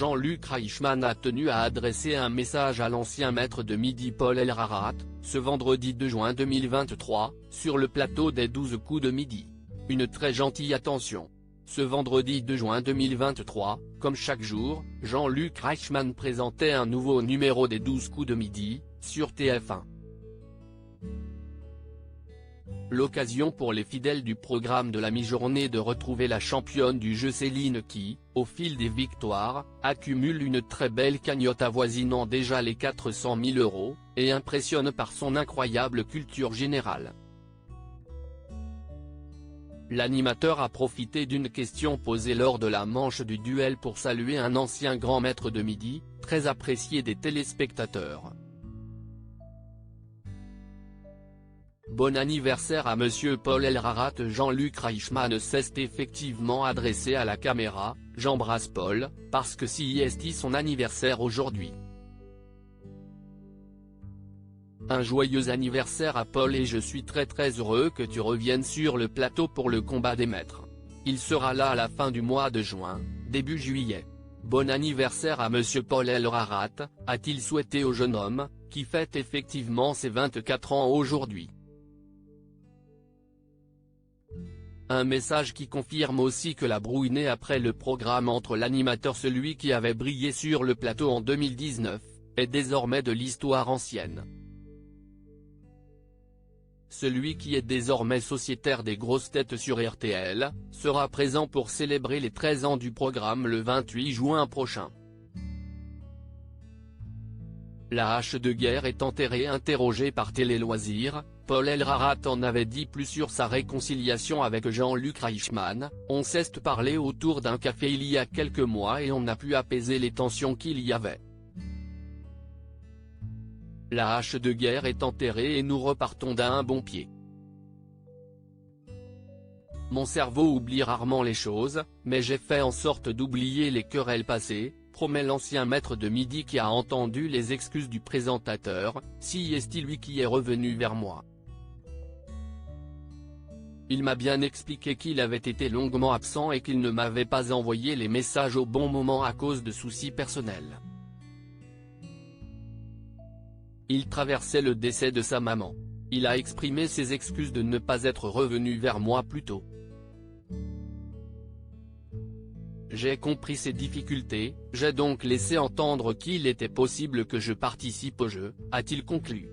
Jean-Luc Reichmann a tenu à adresser un message à l'ancien maître de midi Paul Elrarat, ce vendredi 2 juin 2023, sur le plateau des 12 coups de midi. Une très gentille attention. Ce vendredi 2 juin 2023, comme chaque jour, Jean-Luc Reichmann présentait un nouveau numéro des 12 coups de midi, sur TF1. L'occasion pour les fidèles du programme de la mi-journée de retrouver la championne du jeu Céline qui, au fil des victoires, accumule une très belle cagnotte avoisinant déjà les 400 000 €, et impressionne par son incroyable culture générale. L'animateur a profité d'une question posée lors de la manche du duel pour saluer un ancien grand maître de midi, très apprécié des téléspectateurs. Bon anniversaire à Monsieur Paul Elrarat. Jean-Luc Reichmann s'est effectivement adressé à la caméra, j'embrasse Paul, parce que c'est son anniversaire aujourd'hui. Un joyeux anniversaire à Paul et je suis très heureux que tu reviennes sur le plateau pour le combat des maîtres. Il sera là à la fin du mois de juin, début juillet. Bon anniversaire à Monsieur Paul Elrarat, a-t-il souhaité au jeune homme, qui fête effectivement ses 24 ans aujourd'hui. Un message qui confirme aussi que la brouille née après le programme entre l'animateur, celui qui avait brillé sur le plateau en 2019, est désormais de l'histoire ancienne. Celui qui est désormais sociétaire des grosses têtes sur RTL, sera présent pour célébrer les 13 ans du programme le 28 juin prochain. La hache de guerre est enterrée. Interrogé par Télé Loisirs, Paul Elrarat en avait dit plus sur sa réconciliation avec Jean-Luc Reichmann. On s'est parlé autour d'un café il y a quelques mois et on a pu apaiser les tensions qu'il y avait. La hache de guerre est enterrée et nous repartons d'un bon pied. Mon cerveau oublie rarement les choses, mais j'ai fait en sorte d'oublier les querelles passées, promet l'ancien maître de midi qui a entendu les excuses du présentateur, c'est lui qui est revenu vers moi. Il m'a bien expliqué qu'il avait été longuement absent et qu'il ne m'avait pas envoyé les messages au bon moment à cause de soucis personnels. Il traversait le décès de sa maman. Il a exprimé ses excuses de ne pas être revenu vers moi plus tôt. J'ai compris ses difficultés, j'ai donc laissé entendre qu'il était possible que je participe au jeu, a-t-il conclu.